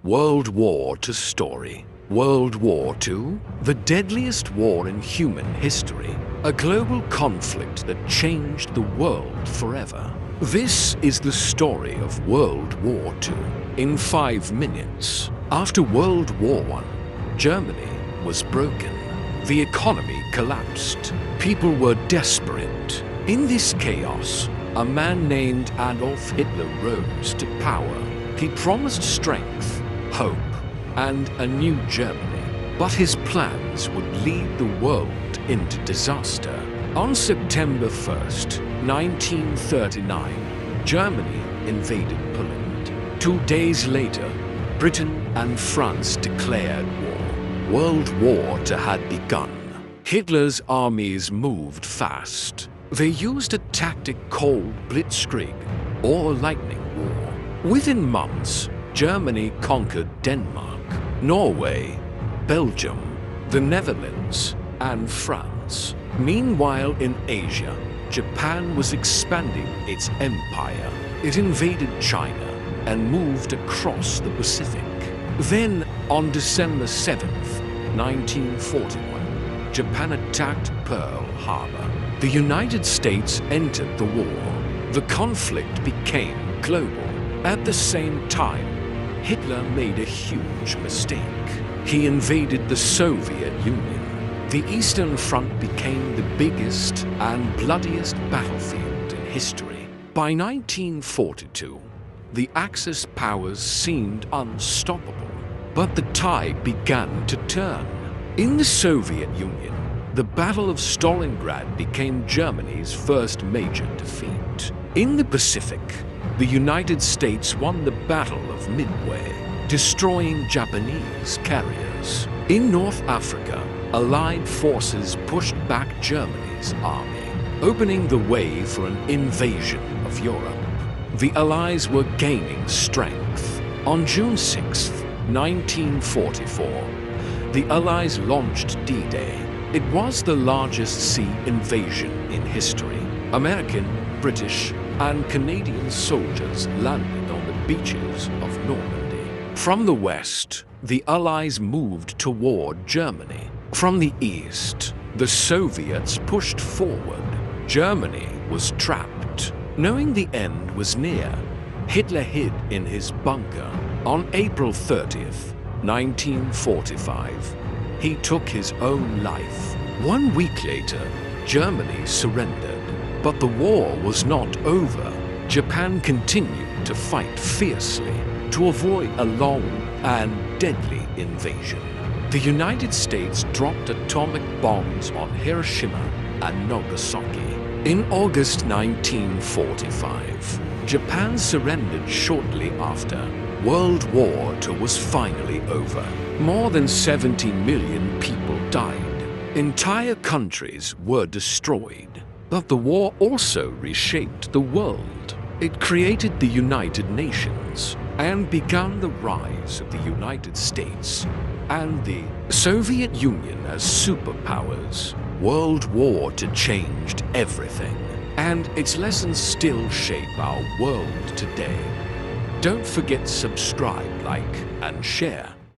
World War II story. World War II, the deadliest war in human history, a global conflict that changed the world forever. This is the story of World War II. In 5 minutes, after World War I, Germany was broken. The economy collapsed. People were desperate. In this chaos, a man named Adolf Hitler rose to power. He promised strength, hope, and a new Germany. But his plans would lead the world into disaster. On September 1st, 1939, Germany invaded Poland. 2 days later, Britain and France declared war. World War II had begun. Hitler's armies moved fast. They used a tactic called blitzkrieg, or lightning war. Within months, Germany conquered Denmark, Norway, Belgium, the Netherlands, and France. Meanwhile, in Asia, Japan was expanding its empire. It invaded China and moved across the Pacific. Then, on December 7th, 1941, Japan attacked Pearl Harbor. The United States entered the war. The conflict became global. At the same time, Hitler made a huge mistake. He invaded the Soviet Union. The Eastern Front became the biggest and bloodiest battlefield in history. By 1942, the Axis powers seemed unstoppable, but the tide began to turn. In the Soviet Union, the Battle of Stalingrad became Germany's first major defeat. In the Pacific, the United States won the Battle of Midway, destroying Japanese carriers. In North Africa, Allied forces pushed back Germany's army, opening the way for an invasion of Europe. The Allies were gaining strength. On June 6, 1944, the Allies launched D-Day. It was the largest sea invasion in history. American, British, and Canadian soldiers landed on the beaches of Normandy. From the west, the Allies moved toward Germany. From the east, the Soviets pushed forward. Germany was trapped. Knowing the end was near, Hitler hid in his bunker. On April 30th, 1945, he took his own life. 1 week later, Germany surrendered. But the war was not over. Japan continued to fight fiercely to avoid a long and deadly invasion. The United States dropped atomic bombs on Hiroshima and Nagasaki. In August 1945, Japan surrendered shortly after. World War II was finally over. More than 70 million people died. Entire countries were destroyed. But the war also reshaped the world. It created the United Nations and began the rise of the United States and the Soviet Union as superpowers. World War II changed everything, and its lessons still shape our world today. Don't forget to subscribe, like, and share.